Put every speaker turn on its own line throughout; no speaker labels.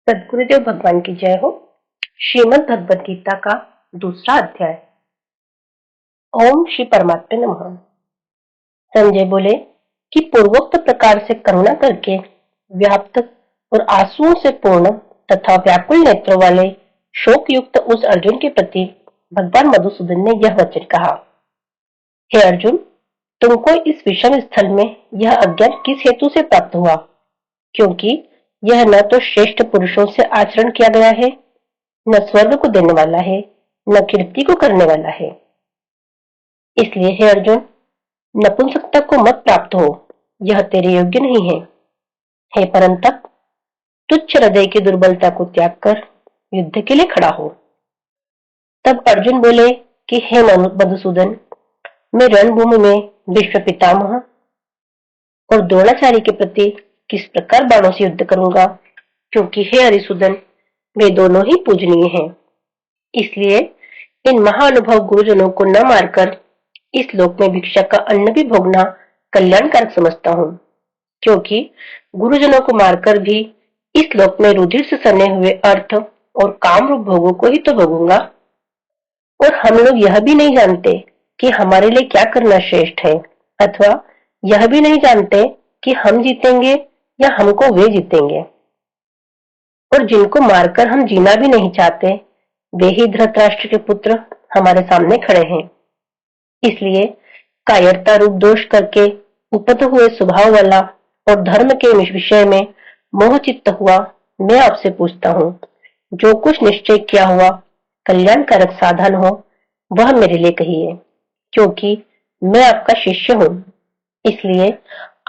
सद्गुरुदेव भगवान की जय हो। श्रीमद् भगवद गीता का दूसरा अध्याय। ओम श्री परमात्मा नमः। संजय बोले कि पूर्वोक्त प्रकार से करुणा करके व्याप्त और आंसुओं से पूर्ण तथा व्याकुल नेत्रों वाले शोक युक्त उस अर्जुन के प्रति भगवान मधुसूदन ने यह वचन कहा। हे अर्जुन, तुमको इस विषम स्थल में यह अज्ञान किस हेतु से प्राप्त हुआ? क्योंकि यह न तो श्रेष्ठ पुरुषों से आचरण किया गया है, न स्वर्ग को देने वाला है, न कीर्ति को करने वाला है। इसलिए हे अर्जुन, नपुंसकता को मत प्राप्त हो, यह तेरे योग्य नहीं है। हे परंतप, तुच्छ हृदय की दुर्बलता को त्याग कर युद्ध के लिए खड़ा हो। तब अर्जुन बोले कि हे मधुसूदन, मैं रणभूमि में विश्व पितामह और द्रोणाचार्य के प्रति किस प्रकार बाणों से युद्ध करूंगा, क्योंकि हे हरिसूदन, वे दोनों ही पूजनीय हैं। इसलिए इन महानुभव गुरुजनों को न मारकर इस लोक में भिक्षा का अन्न भी भोगना कल्याणकारक समझता हूँ, क्योंकि गुरुजनों को मारकर भी इस लोक में रुधिर से सने हुए अर्थ और काम रूप भोगों को ही तो भोगूंगा। और हम लोग यह भी नहीं जानते कि हमारे लिए क्या करना श्रेष्ठ है, अथवा यह भी नहीं जानते कि हम जीतेंगे या हमको वे जीतेंगे। और जिनको मारकर हम जीना भी नहीं चाहते, वे ही धृतराष्ट्र के पुत्र हमारे सामने खड़े हैं। इसलिए कायरता रूप दोष करके उपत हुए स्वभाव वाला और धर्म के विषय में मोह चित्त हुआ मैं आपसे पूछता हूँ, जो कुछ निश्चय किया हुआ कल्याणकारक साधन हो वह मेरे लिए कहिए, क्योंकि मैं आपका शिष्य हूँ। इसलिए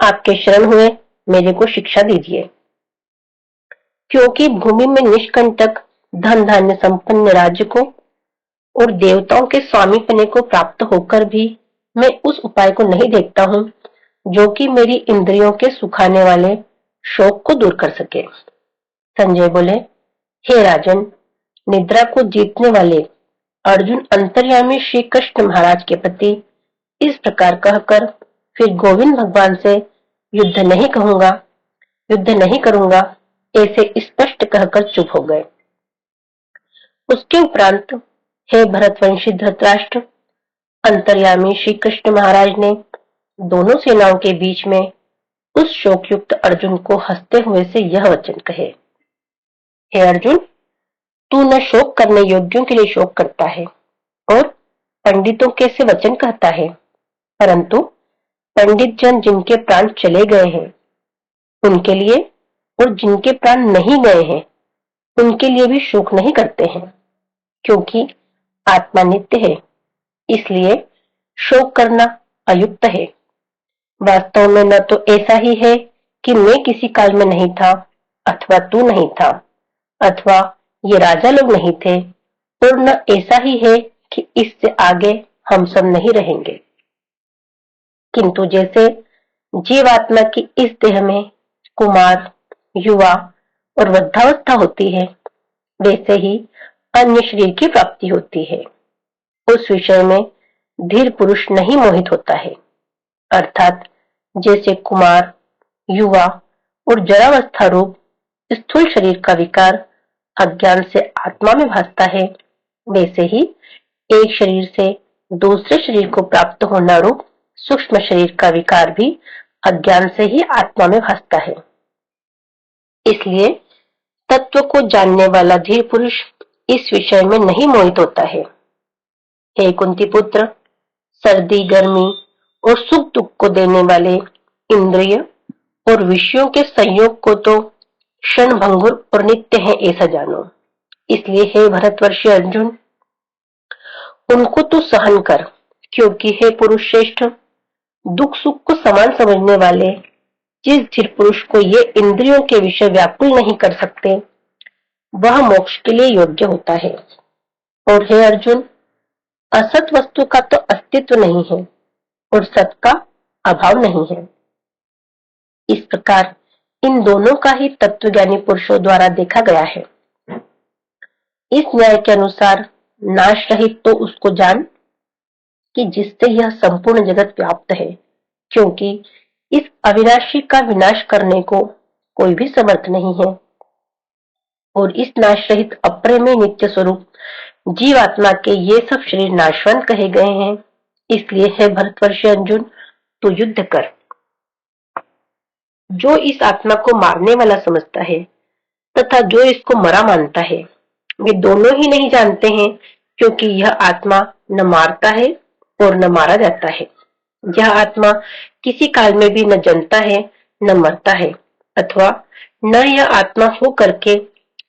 आपके शरण हुए मेरे को शिक्षा दीजिए। क्योंकि भूमि में निष्कंटक धन धान्य संपन्न राज्य को और देवताओं के स्वामी पने को प्राप्त होकर भी मैं उस उपाय को नहीं देखता हूँ जो कि मेरी इंद्रियों के सुखाने वाले शोक को दूर कर सके। संजय बोले, हे राजन, निद्रा को जीतने वाले अर्जुन अंतर्यामी श्री कृष्ण महाराज के प्रति इस प्रकार कहकर फिर गोविंद भगवान से युद्ध नहीं कहूंगा, युद्ध नहीं करूंगा ऐसे स्पष्ट कहकर चुप हो गए। उसके उपरांत हे भरतवंशी धृतराष्ट्र, अंतर्यामी श्री कृष्ण महाराज ने दोनों सेनाओं के बीच में उस शोकयुक्त अर्जुन को हंसते हुए से यह वचन कहे। हे अर्जुन, तू न शोक करने योग्यों के लिए शोक करता है और पंडितों के से वचन कहता है, परंतु पंडित जन जिनके प्राण चले गए हैं उनके लिए और जिनके प्राण नहीं गए हैं उनके लिए भी शोक नहीं करते हैं, क्योंकि आत्मा नित्य है। इसलिए शोक करना अयुक्त है। वास्तव में न तो ऐसा ही है कि मैं किसी काल में नहीं था, अथवा तू नहीं था, अथवा ये राजा लोग नहीं थे, और न ऐसा ही है कि इससे आगे हम सब नहीं रहेंगे। किंतु जैसे जीवात्मा की इस देह में कुमार, युवा और वृद्धावस्था होती है, वैसे ही अन्य शरीर की प्राप्ति होती है। उस विषय में धीर पुरुष नहीं मोहित होता है। अर्थात जैसे कुमार, युवा और जरावस्था रूप स्थूल शरीर का विकार अज्ञान से आत्मा में भासता है, वैसे ही एक शरीर से दूसरे शरीर को प्राप्त होना रूप सूक्ष्म शरीर का विकार भी अज्ञान से ही आत्मा में भासता है। इसलिए तत्व को जानने वाला धीर पुरुष इस विषय में नहीं मोहित होता है। हे कुंती पुत्र, सर्दी, गर्मी और सुख दुख को देने वाले इंद्रिय और विषयों के संयोग को तो क्षण भंगुर और नित्य है ऐसा जानो। इसलिए हे भरतवर्षी अर्जुन, उनको तू सहन कर, क्योंकि हे पुरुष श्रेष्ठ, दुख सुख को समान समझने वाले जिस धीर पुरुष को ये इंद्रियों के विषय व्याकुल नहीं कर सकते, वह मोक्ष के लिए योग्य होता है। और हे अर्जुन, असत वस्तु का तो अस्तित्व नहीं है और सत का अभाव नहीं है। इस प्रकार इन दोनों का ही तत्वज्ञानी पुरुषों द्वारा देखा गया है। इस न्याय के अनुसार नाश रहित तो उसको जान कि जिससे यह संपूर्ण जगत व्याप्त है, क्योंकि इस अविनाशी का विनाश करने को कोई भी समर्थ नहीं है। और इस नाश रहित अप्रेमेय नित्य स्वरूप जीवात्मा के ये सब शरीर नाशवंत कहे गए हैं। इसलिए है भरतवर्षीय अर्जुन, तू युद्ध कर। जो इस आत्मा को मारने वाला समझता है तथा जो इसको मरा मानता है, वे दोनों ही नहीं जानते हैं, क्योंकि यह आत्मा न मारता है और न मारा जाता है। यह आत्मा किसी काल में भी न जन्मता है न मरता है, अथवा न यह आत्मा हो करके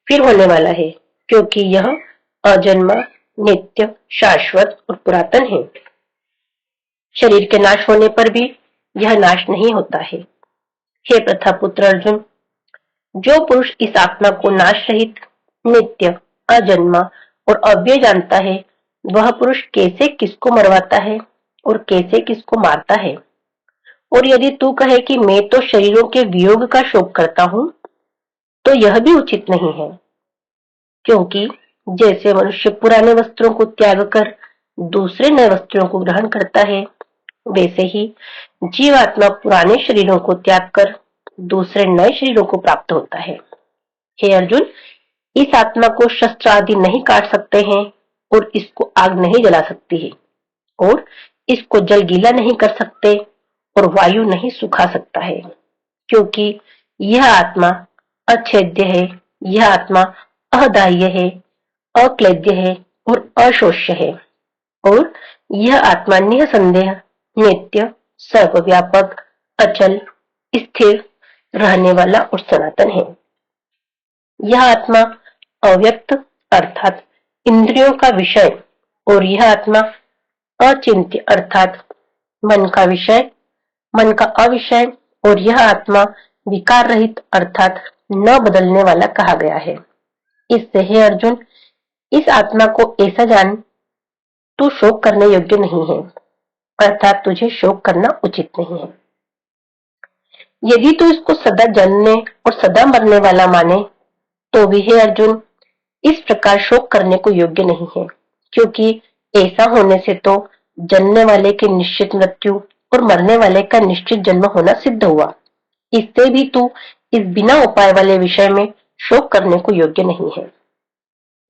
फिर होने वाला है, क्योंकि यह अजन्मा, नित्य, शाश्वत और पुरातन है। शरीर के नाश होने पर भी यह नाश नहीं होता है। हे प्रथापुत्र अर्जुन, जो पुरुष इस आत्मा को नाश रहित, नित्य, अजन्मा और अव्यय जानता है, वह पुरुष कैसे किसको मरवाता है और कैसे किसको मारता है। और यदि तू कहे कि मैं तो शरीरों के वियोग का शोक करता हूं, तो यह भी उचित नहीं है, क्योंकि जैसे मनुष्य पुराने वस्त्रों को त्याग कर दूसरे नए वस्त्रों को ग्रहण करता है, वैसे ही जीवात्मा पुराने शरीरों को त्याग कर दूसरे नए शरीरों को प्राप्त होता है। हे अर्जुन, इस आत्मा को शस्त्र आदि नहीं काट सकते हैं और इसको आग नहीं जला सकती है और इसको जल गीला नहीं कर सकते और वायु नहीं सुखा सकता है, क्योंकि यह आत्मा अछेद्य है, यह आत्मा अदाह्य है, अक्लेद्य है और अशोष्य है, और यह आत्मा निसंदेह, नित्य, सर्वव्यापक, अचल, स्थिर रहने वाला और सनातन है। यह आत्मा अव्यक्त अर्थात इंद्रियों का विषय और यह आत्मा अचिंत्य अर्थात मन का विषय, मन का अविषय और यह आत्मा विकार रहित अर्थात न बदलने वाला कहा गया है। इससे हे अर्जुन, इस आत्मा को ऐसा जान, तू शोक करने योग्य नहीं है, अर्थात तुझे शोक करना उचित नहीं है। यदि तू इसको सदा जन्मने और सदा मरने वाला माने, तो भी हे अर्जुन, इस प्रकार शोक करने को योग्य नहीं है, क्योंकि ऐसा होने से तो जन्मने वाले की निश्चित मृत्यु और मरने वाले का निश्चित जन्म होना सिद्ध हुआ। इससे भी तू इस बिना उपाय वाले विषय में शोक करने को योग्य नहीं है।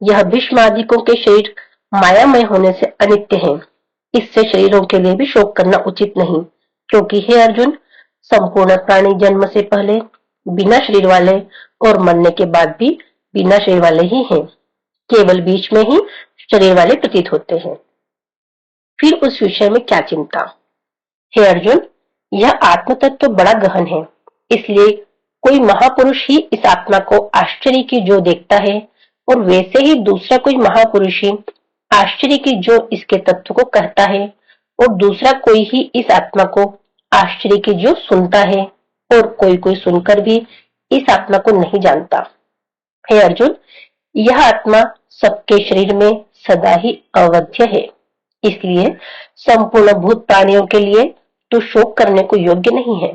यह भीष्मादिकों के शरीर मायामय होने से अनित्य है, इससे शरीरों के लिए भी शोक करना उचित नहीं, क्योंकि हे अर्जुन, संपूर्ण प्राणी जन्म से पहले बिना शरीर वाले और मरने के बाद भी बिना शरीर वाले ही हैं, केवल बीच में ही शरीर वाले प्रतीत होते हैं। फिर उस विषय में क्या चिंता। हे अर्जुन, यह आत्म तत्व तो बड़ा गहन है, इसलिए कोई महापुरुष ही इस आत्मा को आश्चर्य की जो देखता है, और वैसे ही दूसरा कोई महापुरुष ही आश्चर्य की जो इसके तत्व को कहता है, और दूसरा कोई ही इस आत्मा को आश्चर्य की जो सुनता है, और कोई कोई सुनकर भी इस आत्मा को नहीं जानता। हे अर्जुन, यह आत्मा सबके शरीर में सदा ही अवध्य है, इसलिए संपूर्ण भूत प्राणियों के लिए तो शोक करने को योग्य नहीं है,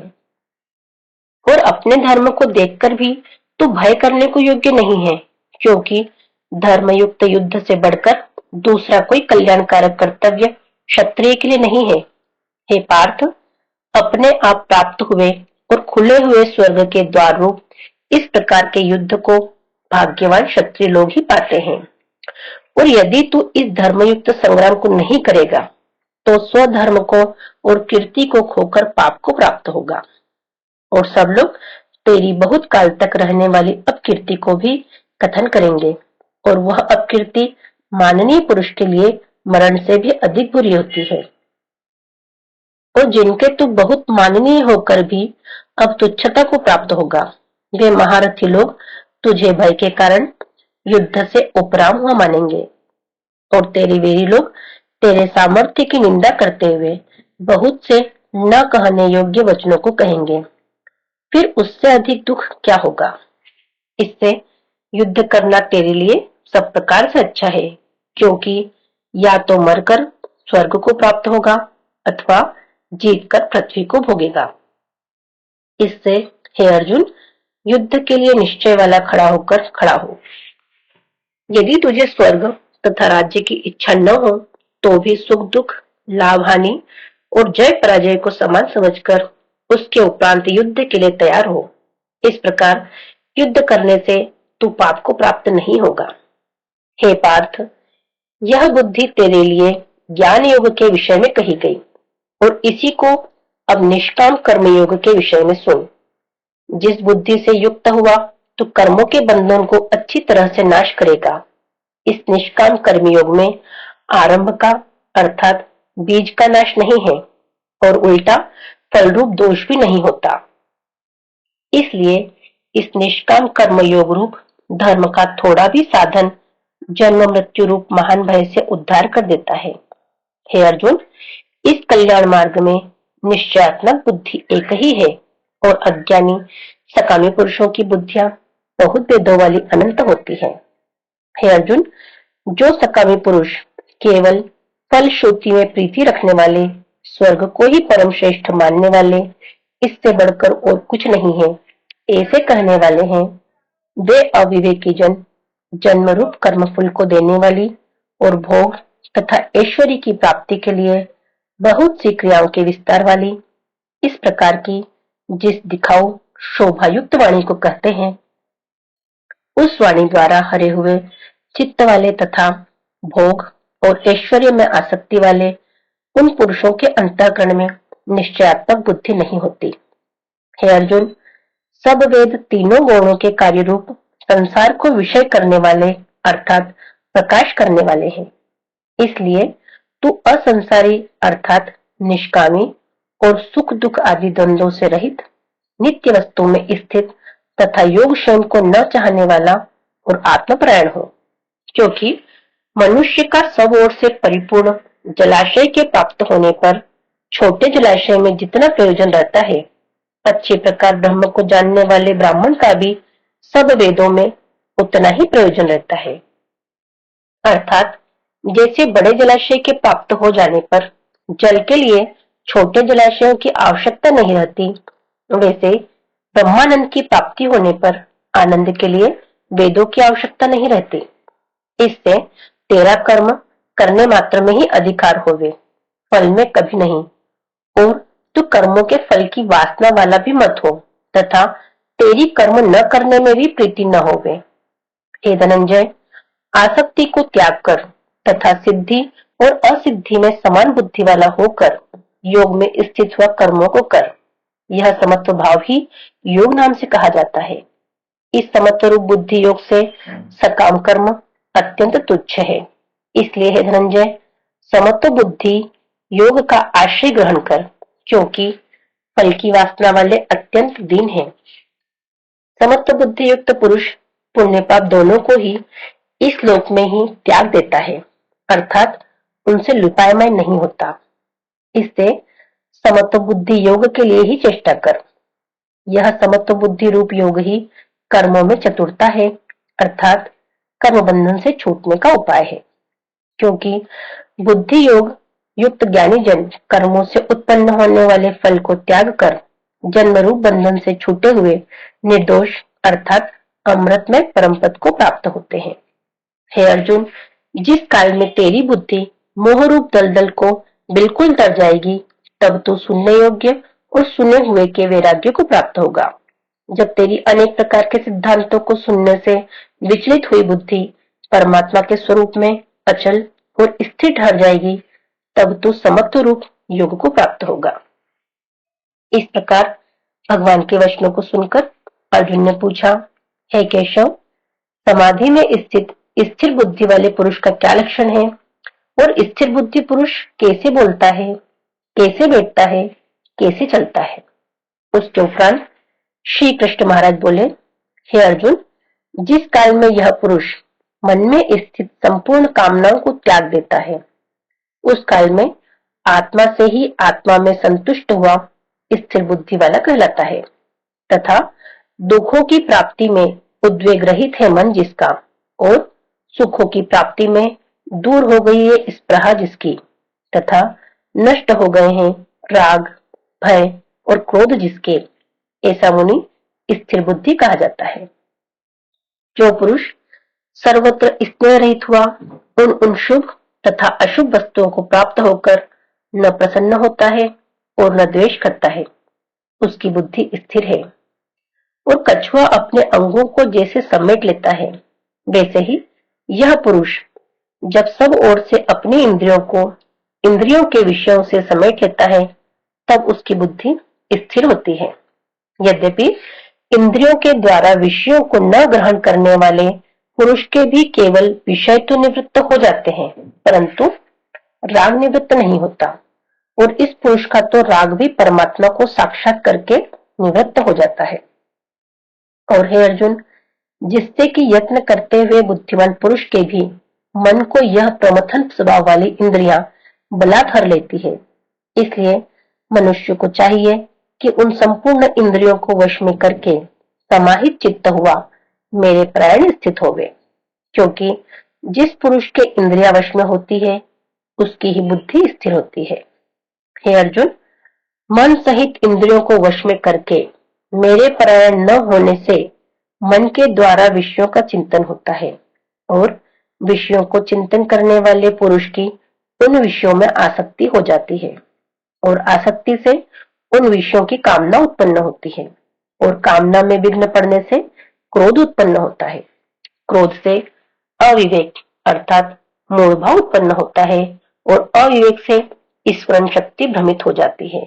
और अपने धर्म को देखकर भी तो भय करने को योग्य नहीं है, क्योंकि धर्मयुक्त युद्ध से बढ़कर दूसरा कोई कल्याणकारक कर्तव्य क्षत्रिय के लिए नहीं है। हे पार्थ, अपने आप प्राप्त हुए और खुले हुए स्वर्ग के द्वार रूप इस प्रकार के युद्ध को भाग्यवान क्षत्रिय लोग ही पाते हैं, और यदि तू इस धर्मयुक्त संग्राम को नहीं करेगा, तो स्वधर्म को और कीर्ति को खोकर पाप को प्राप्त होगा, और सब लोग तेरी बहुत काल तक रहने वाली अपकीर्ति को भी कथन करेंगे, और वह अपकीर्ति माननीय पुरुष के लिए मरण से भी अधिक बुरी होती है। और जिनके तू बहुत माननीय होकर भी अब तुच्छता को प्राप्त होगा, वे महारथी लोग तुझे भय के कारण युद्ध से उपराम हुआ मानेंगे, और तेरे वीरी लोग तेरे सामर्थ्य की निंदा करते हुए बहुत से न कहने योग्य वचनों को कहेंगे। फिर उससे अधिक दुख क्या होगा। इससे युद्ध करना तेरे लिए सब प्रकार से अच्छा है, क्योंकि या तो मरकर स्वर्ग को प्राप्त होगा अथवा जीतकर पृथ्वी को भोगेगा। इससे हे अर्जुन, युद्ध के लिए निश्चय वाला खड़ा हो। यदि तुझे स्वर्ग तथा राज्य की इच्छा न हो, तो भी सुख दुख, लाभ हानि और जय पराजय को समान समझकर उसके उपरांत युद्ध के लिए तैयार हो। इस प्रकार युद्ध करने से तू पाप को प्राप्त नहीं होगा। हे पार्थ, यह बुद्धि तेरे लिए ज्ञान योग के विषय में कही गई और इसी को अब निष्काम कर्म योग के विषय में सुन। जिस बुद्धि से युक्त हुआ तो कर्मों के बंधन को अच्छी तरह से नाश करेगा। इस निष्काम कर्म योग में आरंभ का अर्थात बीज का नाश नहीं है और उल्टा फल रूप दोष भी नहीं होता। इसलिए इस निष्काम कर्म योग रूप धर्म का थोड़ा भी साधन जन्म मृत्यु रूप महान भय से उद्धार कर देता है। हे अर्जुन, इस कल्याण मार्ग में निश्चयात्मक बुद्धि एक ही है और अज्ञानी सकामी पुरुषों की बुद्धियां बहुत भेदों वाली अनंत होती है। हे अर्जुन, जो सकामी पुरुष केवल फल श्रुति में प्रीति रखने वाले, स्वर्ग को ही परम श्रेष्ठ मानने वाले, इससे बढ़कर और कुछ नहीं है, ऐसे कहने वाले हैं, वे अविवेकी जन जन्म रूप कर्म फल को देने वाली और भोग तथा ऐश्वर्य की प्राप्ति के लिए बहुत सी क्रियाओं के विस्तार वाली इस प्रकार की जिस दिखाऊ शोभायुक्त वाणी को कहते हैं, उस वाणी द्वारा हरे हुए चित्त वाले तथा भोग और ऐश्वर्य में आसक्ति वाले उन पुरुषों के अंतःकरण में निश्चयात्मक बुद्धि नहीं होती। हे अर्जुन, सब वेद तीनों गुणों के कार्य रूप संसार को विषय करने वाले अर्थात प्रकाश करने वाले हैं। इसलिए तू असंसारी अर्थात निष्कामी और सुख दुख आदि द्वंद्वों से रहित नित्य वस्तु में स्थित तथा योग क्षम को न चाहने वाला और आत्मपरायण हो। क्योंकि मनुष्य का सब ओर से परिपूर्ण जलाशय के प्राप्त होने पर छोटे जलाशय में जितना प्रयोजन रहता है, अच्छे प्रकार ब्रह्म को जानने वाले ब्राह्मण का भी सब वेदों में उतना ही प्रयोजन रहता है। अर्थात जैसे बड़े जलाशय के प्राप्त हो जाने पर जल के लिए छोटे जलाशयों की आवश्यकता नहीं रहती, वैसे ब्रह्मानंद की प्राप्ति होने पर आनंद के लिए वेदों की आवश्यकता नहीं रहती। इससे तेरा कर्म करने मात्र में ही अधिकार होवे, फल में कभी नहीं, और तू कर्मों के फल की वासना वाला भी मत हो तथा तेरी कर्म न करने में भी प्रीति न होवे। हे धनंजय, आसक्ति को त्याग कर तथा सिद्धि और असिद्धि में समान बुद्धि वाला होकर योग में स्थित हुआ कर्मों को कर। यह समत्व भाव ही योग नाम से कहा जाता है। इस समत्व रूप बुद्धि योग से सकाम कर्म अत्यंत तुच्छ है। इसलिए हे धनंजय, समत्व बुद्धि योग का आश्रय ग्रहण कर, क्योंकि फल की वासना वाले अत्यंत दीन है। समत्व बुद्धि युक्त पुरुष पुण्य पाप दोनों को ही इस लोक में ही त्याग देता है, अर्थात उनसे लुपायमान नहीं होता। इससे समत्व बुद्धि योग के लिए ही चेष्टा कर। यह समत्व बुद्धि रूप योग ही कर्मों में चतुरता है, अर्थात कर्म बंधन से छूटने का उपाय है। क्योंकि बुद्धि योग युक्त ज्ञानी जन कर्मों से उत्पन्न होने वाले फल को त्याग कर जन्म रूप बंधन से छूटे हुए निर्दोष अर्थात अमृतमय परम पद को प्राप्त होते हैं। हे अर्जुन, जिस काल में तेरी बुद्धि मोह रूप दलदल को बिल्कुल तर जाएगी, तब तू सुनने योग्य और सुने हुए के वैराग्य को प्राप्त होगा। जब तेरी अनेक प्रकार के सिद्धांतों को सुनने से विचलित हुई बुद्धि परमात्मा के स्वरूप में अचल और स्थिर ठहर जाएगी, तब तू समत्व रूप योग को प्राप्त होगा। इस प्रकार भगवान के वचनों को सुनकर अर्जुन ने पूछा, हे केशव, समाधि में स्थित स्थिर बुद्धि वाले पुरुष का क्या लक्षण है और स्थिर बुद्धि पुरुष कैसे बोलता है, कैसे बैठता है, कैसे चलता है। उसके उपरांत श्री कृष्ण महाराज बोले, हे अर्जुन, जिस काल में यह पुरुष मन में स्थित संपूर्ण कामनाओं को त्याग देता है, उस काल में आत्मा से ही आत्मा में संतुष्ट हुआ स्थिर बुद्धि वाला कहलाता है तथा दुखों की प्राप्ति में उद्वेग रहित है मन जिसका और सुखों की प्राप्ति में दूर हो गई है स्पृहा जिसकी तथा नष्ट हो गए हैं राग भय और क्रोध जिसके, ऐसा मुनि स्थिर बुद्धि कहा जाता है। जो पुरुष सर्वत्र स्नेह रहित हुआ उन शुभ तथा अशुभ वस्तुओं को प्राप्त होकर न प्रसन्न होता है और न द्वेष करता है, उसकी बुद्धि स्थिर है। और कछुआ अपने अंगों को जैसे समेट लेता है, वैसे ही यह पुरुष जब सब ओर से अपनी इंद्रियों के विषयों से समेट लेता है, तब उसकी बुद्धि स्थिर होती है। यद्यपि इंद्रियों के द्वारा विषयों को न ग्रहण करने वाले पुरुष के भी केवल विषय तो निवृत्त हो जाते हैं, परंतु राग निवृत्त नहीं होता, और इस पुरुष का तो राग भी परमात्मा को साक्षात करके निवृत्त हो जाता है। और हे अर्जुन, जिससे कि यत्न करते हुए बुद्धिमान पुरुष के भी मन को यह प्रमथन स्वभाव वाली इंद्रियां बलात् हर लेती है। इसलिए मनुष्य को चाहिए कि उन संपूर्ण इंद्रियों को वश में करके समाहित चित्त हुआ मेरे प्राण स्थित होवे, क्योंकि जिस पुरुष के इंद्रिया वश में होती है, उसकी ही बुद्धि स्थिर होती है। हे अर्जुन, मन सहित इंद्रियों को वश में करके मेरे परायण न होने से मन के द्वारा विषयों का चिंतन होता है, और विषयों को चिंतन करने वाले पुरुष की उन विषयों में आसक्ति हो जाती है, और आसक्ति से उन विषयों की कामना उत्पन्न होती है, और कामना में विघ्न पड़ने से क्रोध उत्पन्न होता है। क्रोध से अविवेक अर्थात मूढ़ भाव उत्पन्न होता है, और अविवेक से स्मरण शक्ति भ्रमित हो जाती है,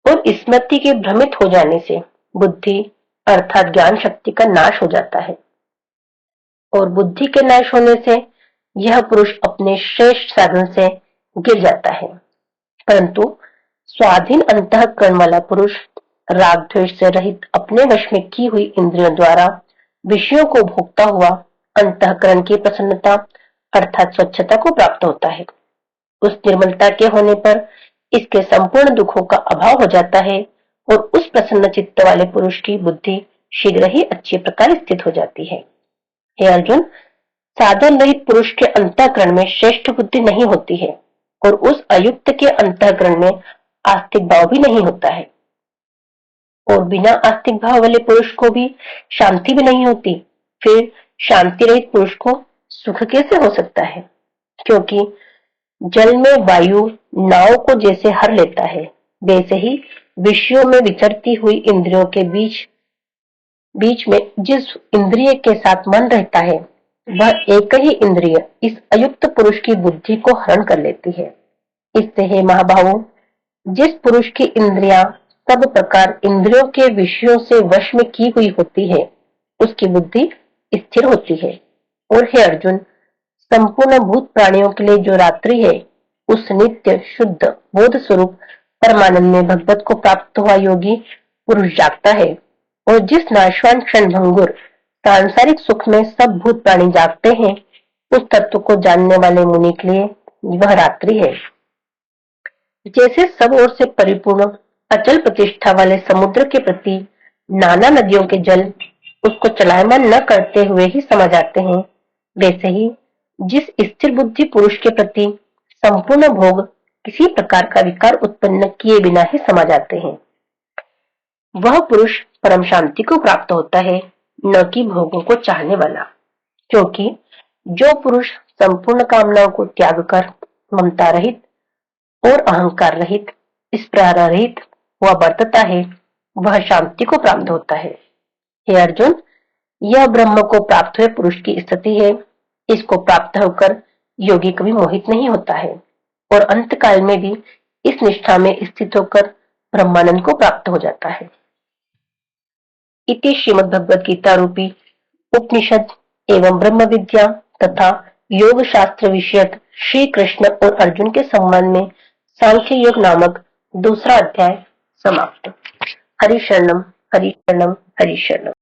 और स्मृति के भ्रमित हो जाने से बुद्धि अर्थात ज्ञान शक्ति का नाश हो जाता है, और बुद्धि के नाश होने से यह पुरुष अपने श्रेष्ठ साधन से गिर जाता है। परंतु स्वाधीन अंतःकरण वाला पुरुष राग द्वेष से रहित अपने वश में की हुई इंद्रियों द्वारा विषयों को भोगता हुआ अंतःकरण की प्रसन्नता अर्थात स्वच्छता को प्राप्त होता है। उस निर्मलता के होने पर इसके संपूर्ण दुखों का अभाव हो जाता है, और उस प्रसन्न चित्त वाले पुरुष की बुद्धि शीघ्र ही अच्छे प्रकार स्थित हो जाती है। हे अर्जुन, साधन रहित पुरुष के अंतःकरण में श्रेष्ठ बुद्धि नहीं होती है, और उस अयुक्त के अंतःकरण में आस्तिक भाव भी नहीं होता है, और बिना आस्तिक भाव वाले पुरुष को भी शांति भी नहीं होती। फिर शांति रहित पुरुष को सुख कैसे हो सकता है? क्योंकि जल में वायु नाव को जैसे हर लेता है, वैसे ही विषयों में विचरती हुई इंद्रियों के बीच में जिस इंद्रिय के साथ मन रहता है, वह एक ही इंद्रिय इस अयुक्त पुरुष की बुद्धि को हरण कर लेती है। इससे हे महाभावों, जिस पुरुष की इंद्रियां सब प्रकार इंद्रियों के विषयों से वश में की हुई होती है, उसकी बुद्धि स्थिर होती है। और हे अर्जुन, संपूर्ण भूत प्राणियों के लिए जो रात्रि है, उस नित्य शुद्ध बोध स्वरूप परमानंद में भगवत को प्राप्त हुआ योगी पुरुष जागता है, और जिस नाशवान क्षण भंगुर सांसारिक सुख में सब भूत प्राणी जागते हैं, उस तत्व को जानने वाले मुनि के लिए वह रात्रि है। जैसे सब ओर से परिपूर्ण अचल प्रतिष्ठा वाले समुद्र के प्रति नाना नदियों के जल उसको चलायमान न करते हुए ही समा जाते हैं, वैसे ही जिस स्थिर बुद्धि पुरुष के प्रति संपूर्ण भोग किसी प्रकार का विकार उत्पन्न किए बिना ही समा जाते हैं, वह पुरुष परम शांति को प्राप्त होता है, न कि भोगों को चाहने वाला। क्योंकि जो पुरुष संपूर्ण कामनाओं को त्याग कर ममता रहित और अहंकार रहित स्पृहा रहित वह बरतता है, वह शांति को प्राप्त होता है। हे अर्जुन, यह ब्रह्म को प्राप्त हुए पुरुष की स्थिति है। इसको प्राप्त होकर योगी कभी मोहित नहीं होता है, और अंत काल में भी इस निष्ठा में स्थित होकर ब्रह्मानंद को प्राप्त हो जाता है। इति श्रीमद् भगवद गीता रूपी उपनिषद एवं ब्रह्म विद्या तथा योग शास्त्र विषयक श्री कृष्ण और अर्जुन के संबंध में सांख्य योग नामक दूसरा अध्याय समाप्त। हरि शरणम हरि शरणम हरि शरणम।